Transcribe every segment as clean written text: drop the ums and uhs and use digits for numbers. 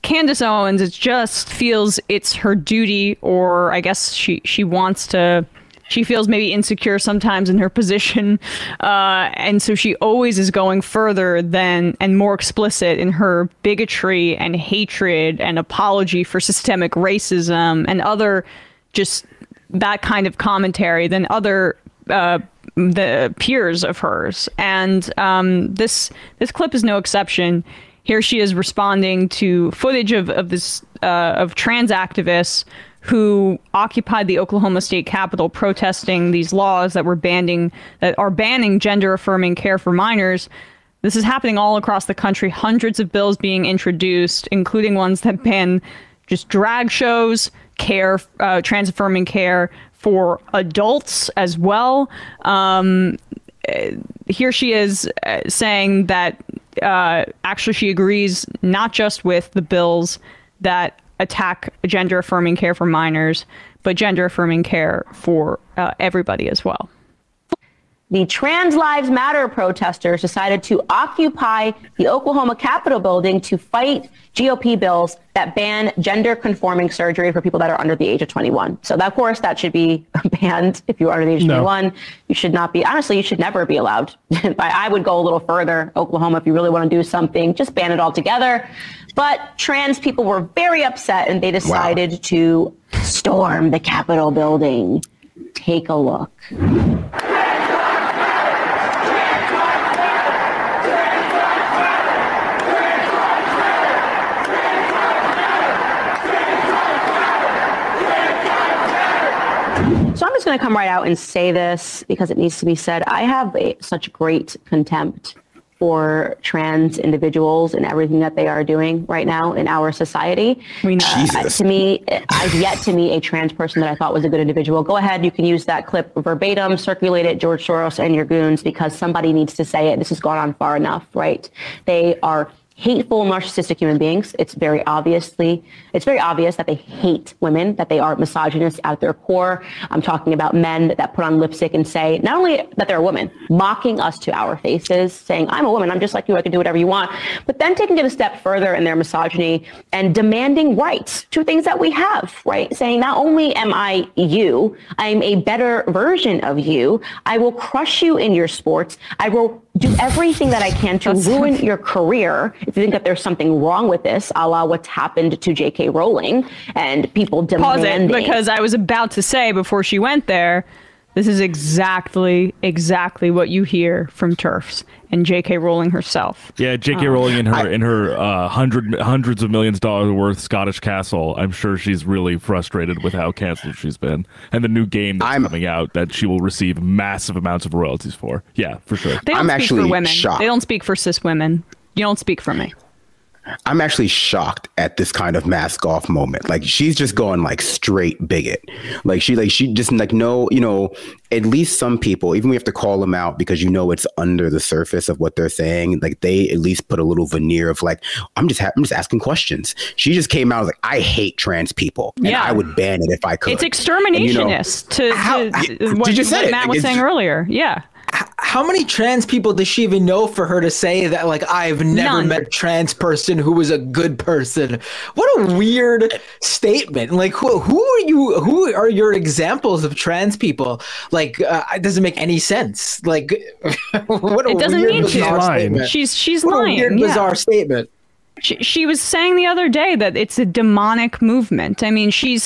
Candace Owens, it just feels it's her duty, or I guess she wants to. She feels maybe insecure sometimes in her position, and so she always is going further than and more explicit in her bigotry and hatred and apology for systemic racism and other just that kind of commentary than other the peers of hers. And this clip is no exception. Here she is responding to footage of trans activists who occupied the Oklahoma State Capitol protesting these laws that are banning gender affirming care for minors. This is happening all across the country. Hundreds of bills being introduced, including ones that ban just drag shows, trans affirming care for adults as well. Here she is saying that actually she agrees not just with the bills that attack gender affirming care for minors, but gender affirming care for everybody as well. The Trans Lives Matter protesters decided to occupy the Oklahoma Capitol building to fight GOP bills that ban gender-conforming surgery for people that are under the age of 21. So, of course, that should be banned if you're under the age of 21. You should not be. Honestly, you should never be allowed. I would go a little further. Oklahoma, if you really want to do something, just ban it altogether. But trans people were very upset, and they decided to storm the Capitol building. Take a look. So I'm just going to come right out and say this because it needs to be said. I have such great contempt for trans individuals and everything that they are doing right now in our society. To me, I've yet to meet a trans person that I thought was a good individual. Go ahead, you can use that clip verbatim, circulate it, George Soros and your goons, because somebody needs to say it. This has gone on far enough, right? They are hateful, narcissistic human beings. It's very obvious that they hate women, that they are misogynists at their core. I'm talking about men that put on lipstick and say, not only that they're a woman, mocking us to our faces, saying, I'm a woman, I'm just like you, I can do whatever you want, but then taking it a step further in their misogyny and demanding rights to things that we have, right? Saying, not only am I you, I'm a better version of you. I will crush you in your sports. I will do everything that I can to ruin your career. If you think that there's something wrong with this, a la what's happened to J.K. Rowling and people demanding. Pause it, because I was about to say before she went there, this is exactly what you hear from TERFs and J.K. Rowling herself. Yeah, J.K. Rowling in her hundreds of millions of dollars worth Scottish castle. I'm sure she's really frustrated with how canceled she's been, and the new game that's coming out that she will receive massive amounts of royalties for. Yeah, for sure. They don't speak for women. Shocked. They don't speak for cis women. You don't speak for me. I'm actually shocked at this kind of mask off moment. Like, she's just going like straight bigot. Like she just like, no, at least some people, even we have to call them out because it's under the surface of what they're saying. Like, they at least put a little veneer of like, I'm just asking questions. She just came out like, I hate trans people, and I would ban it if I could. It's exterminationist to what Matt was saying earlier. Yeah. How many trans people does she even know for her to say that, like, I've never met a trans person who was a good person? What a weird statement. Like, who are your examples of trans people? Like, it doesn't make any sense. Like, what a weird, bizarre statement. She's lying. What a weird, bizarre statement. She was saying the other day that it's a demonic movement. I mean, she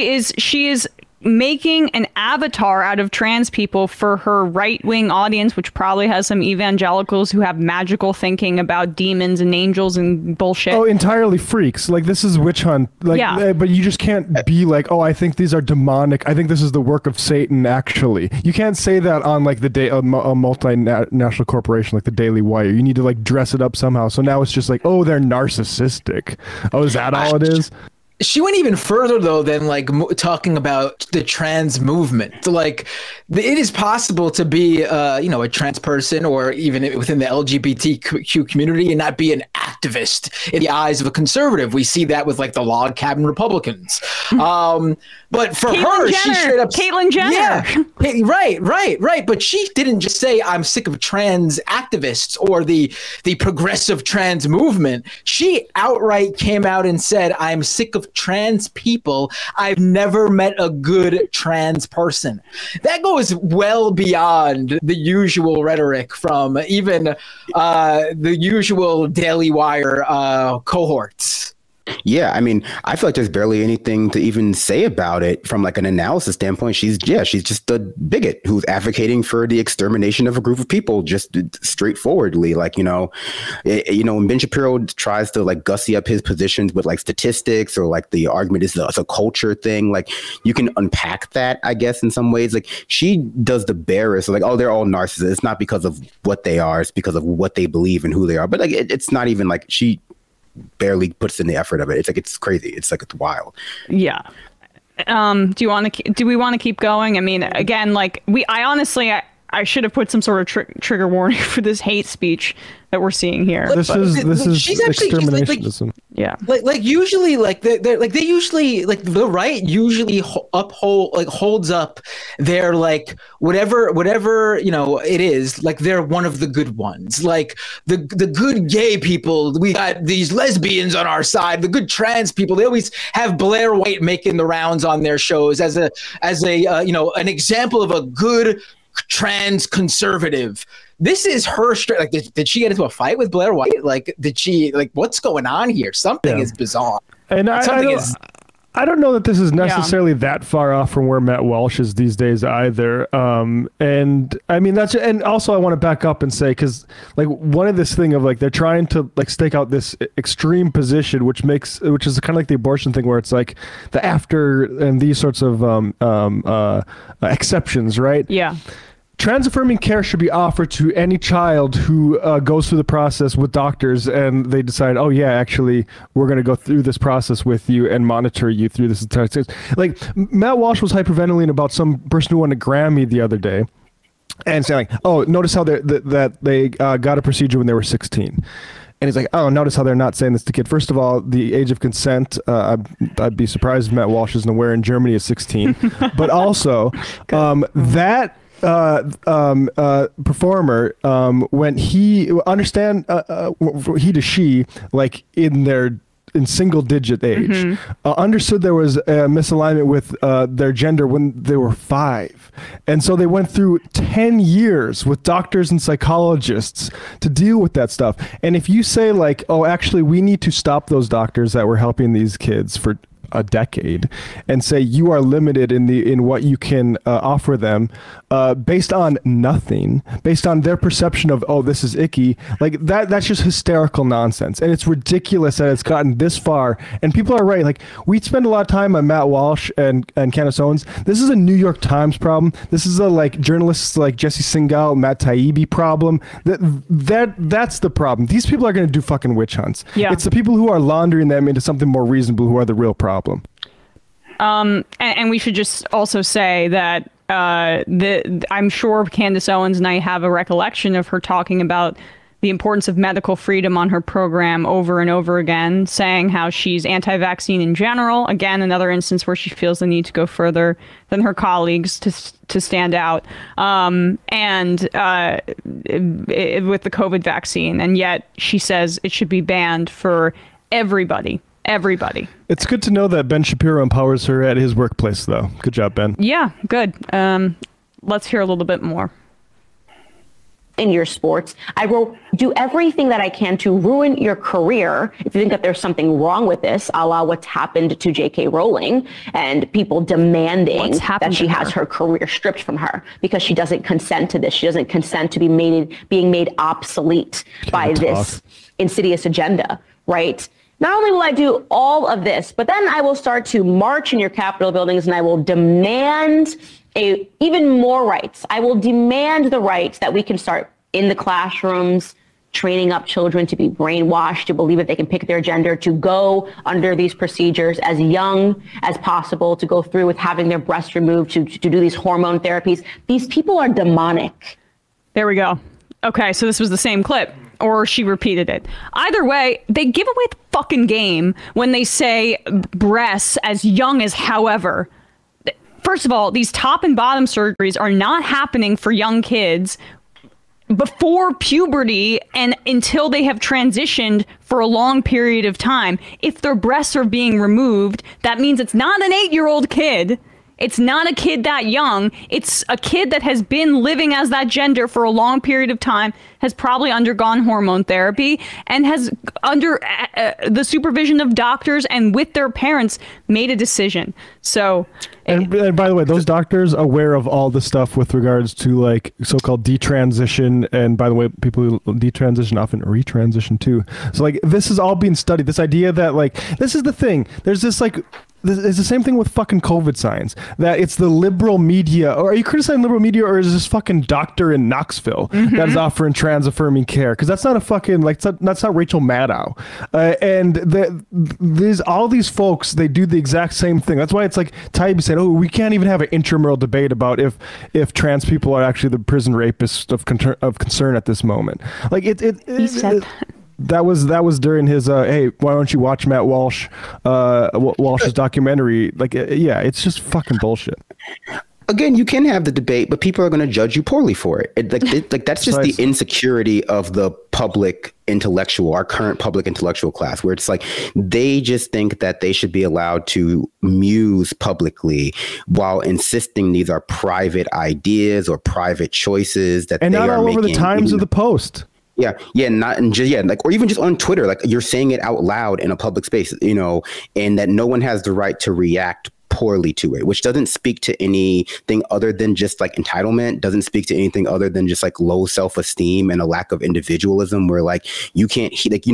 is making an avatar out of trans people for her right-wing audience, which probably has some evangelicals who have magical thinking about demons and angels and bullshit. Oh, entirely freaks. Like, this is witch hunt. Like, yeah. But you just can't be like, oh, I think these are demonic. I think this is the work of Satan, actually. You can't say that on, like, a multinational corporation like the Daily Wire. You need to, like, dress it up somehow. So now it's just like, oh, they're narcissistic. Oh, is that all it is? she went even further though than like talking about the trans movement. Like, it is possible to be, a trans person or even within the LGBTQ community and not be an activist in the eyes of a conservative. We see that with like the log cabin Republicans. But for her, she straight up, Caitlyn Jenner. Yeah, right. But she didn't just say, I'm sick of trans activists or the progressive trans movement. She outright came out and said, I'm sick of trans people. I've never met a good trans person. That goes well beyond the usual rhetoric from even the usual Daily Wire cohorts. Yeah, I mean, I feel like there's barely anything to even say about it from like an analysis standpoint. She's just a bigot who's advocating for the extermination of a group of people, just straightforwardly. Like, when Ben Shapiro tries to like gussy up his positions with like statistics or like the argument is it's a culture thing, like you can unpack that, I guess, in some ways. Like she does the barest, like, oh, they're all narcissists. It's not because of what they are, it's because of what they believe and who they are. But like, it's not even like she barely puts in the effort of it. It's like, it's crazy. It's like, it's wild. Yeah. Do we want to keep going? I mean, again, like I should have put some sort of trigger warning for this hate speech that we're seeing here. This is exterminationism. Yeah. Like usually the right usually holds up their like whatever it is, like they're one of the good ones, like the good gay people. We got these lesbians on our side, the good trans people. They always have Blair White making the rounds on their shows as an example of a good trans conservative. This is her straight. Like, did she get into a fight with Blair White? Like, did she, like, what's going on here? Something is bizarre. And I don't know that this is necessarily that far off from where Matt Walsh is these days either. And I mean, and also I want to back up and say, because like one of this thing of like, they're trying to like stake out this extreme position, which is kind of like the abortion thing where it's like the after and these sorts of exceptions, right? Yeah. Trans affirming care should be offered to any child who goes through the process with doctors and they decide, oh yeah, actually, we're going to go through this process with you and monitor you through this entire thing. Like Matt Walsh was hyperventilating about some person who won a Grammy the other day and saying like, oh, notice how they got a procedure when they were 16. And he's like, oh, notice how they're not saying this to kids. First of all, the age of consent, I'd be surprised if Matt Walsh isn't aware in Germany is 16. But also that performer, when he he to she, like in single digit age, understood there was a misalignment with their gender when they were 5. And so they went through 10 years with doctors and psychologists to deal with that stuff. And if you say like, oh, actually, we need to stop those doctors that were helping these kids for a decade and say you are limited in what you can offer them based on nothing, based on their perception of, oh, this is icky, like that's just hysterical nonsense. And it's ridiculous that it's gotten this far. And people are right. Like, we spend a lot of time on Matt Walsh and Candace Owens. This is a New York Times problem. This is a like journalists like Jesse Singal, Matt Taibbi problem. That's the problem. These people are going to do fucking witch hunts. Yeah. It's the people who are laundering them into something more reasonable who are the real problem. And we should just also say that I'm sure Candace Owens and I have a recollection of her talking about the importance of medical freedom on her program over and over again, saying how she's anti-vaccine in general. Again, another instance where she feels the need to go further than her colleagues to stand out, with the COVID vaccine. And yet she says it should be banned for everybody. It's good to know that Ben Shapiro empowers her at his workplace, though. Good job, Ben. Yeah, good. Let's hear a little bit more. In your sports, I will do everything that I can to ruin your career if you think that there's something wrong with this, a la what's happened to J.K. Rowling and people demanding that she has her career stripped from her because she doesn't consent to this. She doesn't consent to being made obsolete by this insidious agenda, right? Not only will I do all of this, but then I will start to march in your Capitol buildings and I will demand even more rights. I will demand the rights that we can start in the classrooms, training up children to be brainwashed, to believe that they can pick their gender, to go under these procedures as young as possible, to go through with having their breast removed, to do these hormone therapies. These people are demonic. There we go. Okay, so this was the same clip, or she repeated it. Either way, they give away the fucking game when they say breasts as young as however. First of all, these top and bottom surgeries are not happening for young kids before puberty and until they have transitioned for a long period of time. If their breasts are being removed, that means it's not an 8-year-old kid. It's not a kid that young. It's a kid that has been living as that gender for a long period of time, has probably undergone hormone therapy, and has, under the supervision of doctors and with their parents, made a decision. So, and by the way, those doctors aware of all the stuff with regards to like so-called detransition, and by the way, people who detransition often retransition too. So like this is all being studied. This idea that like this is the thing. There's this like. It's the same thing with fucking COVID science, that it's the liberal media. Or are you criticizing liberal media, or is this fucking doctor in Knoxville that is offering trans affirming care? Because that's not a fucking, like, that's not Rachel Maddow. And all these folks, they do the exact same thing. That's why it's like Taibbi said, oh, we can't even have an intramural debate about if trans people are actually the prison rapists of concern at this moment. Like he said that was during his hey, why don't you watch Matt Walsh's documentary? Like yeah, it's just fucking bullshit. Again, you can have the debate, but people are going to judge you poorly for it. Like that's just the insecurity of the public intellectual, our current public intellectual class, where it's like they just think that they should be allowed to muse publicly while insisting these are private ideas or private choices that and they not are all making. Over the Times of the Post. Like, or even just on Twitter, like you're saying it out loud in a public space, and that no one has the right to react poorly to it, which doesn't speak to anything other than just like entitlement, doesn't speak to anything other than just like low self-esteem and a lack of individualism, where like you can't, like,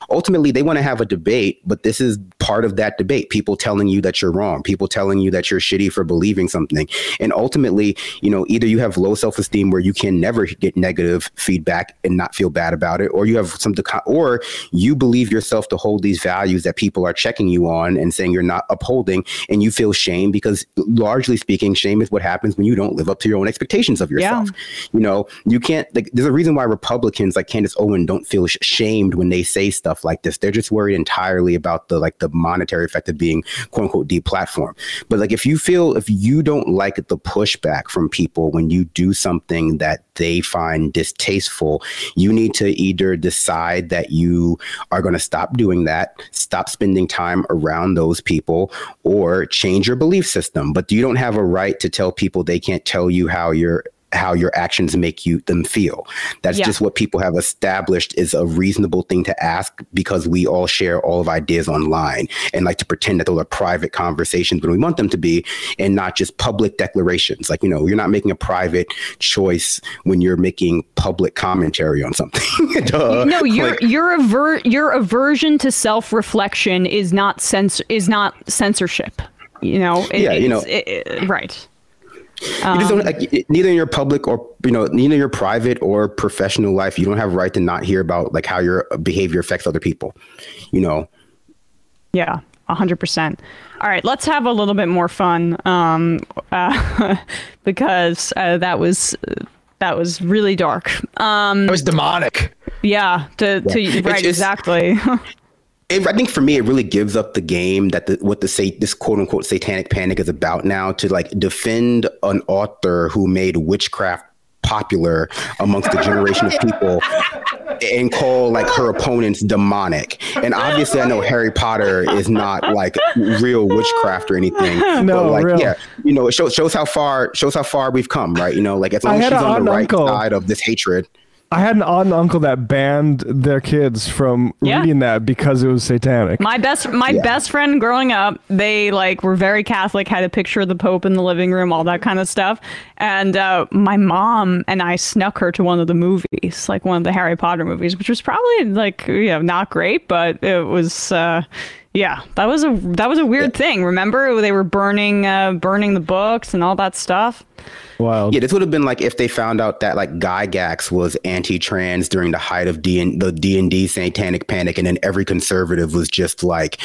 ultimately they want to have a debate, but this is part of that debate. People telling you that you're wrong, people telling you that you're shitty for believing something. And ultimately, either you have low self-esteem where you can never get negative feedback and not feel bad about it, or you have or you believe yourself to hold these values that people are checking you on and saying you're not upholding, and you feel shame, because largely speaking, shame is what happens when you don't live up to your own expectations of yourself. Yeah. You can't, like, there's a reason why Republicans like Candace Owens don't feel shamed when they say stuff like this. They're just worried entirely about the monetary effect of being quote unquote deplatformed. But like, if you don't like the pushback from people when you do something that they find distasteful, you need to either decide that you are going to stop doing that, stop spending time around those people, or change your belief system. But you don't have a right to tell people they can't tell you how your actions make them feel. That's just what people have established is a reasonable thing to ask, because we all share all of ideas online and like to pretend that those are private conversations when we want them to be, and not just public declarations. Like, you're not making a private choice when you're making public commentary on something. No, your aversion to self-reflection is not censorship. Right. You just don't, like, neither in your public or neither your private or professional life, you don't have a right to not hear about like how your behavior affects other people. Yeah, 100%. All right, let's have a little bit more fun, because that was really dark. It was demonic. Yeah. Right. Exactly. I think for me, it really gives up the game that this quote unquote satanic panic is about now, to like defend an author who made witchcraft popular amongst a generation of people and call like her opponents demonic. And obviously I know Harry Potter is not like real witchcraft or anything. No, but like, real. yeah, it shows how far we've come, right? Like as long as she's on the right side of this hatred. I had an aunt and uncle that banned their kids from reading that because it was satanic. My best friend growing up, they like were very Catholic, had a picture of the Pope in the living room, all that kind of stuff. And my mom and I snuck her to one of the movies, like one of the Harry Potter movies, which was probably like, not great, but it was Yeah, that was a weird thing. Remember, they were burning the books and all that stuff. Wow. Yeah, this would have been like if they found out that like Gygax was anti-trans during the height of the D&D satanic panic, and then every conservative was just like,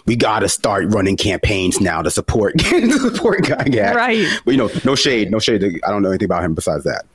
we got to start running campaigns now to support Gygax. Right. But no shade. I don't know anything about him besides that.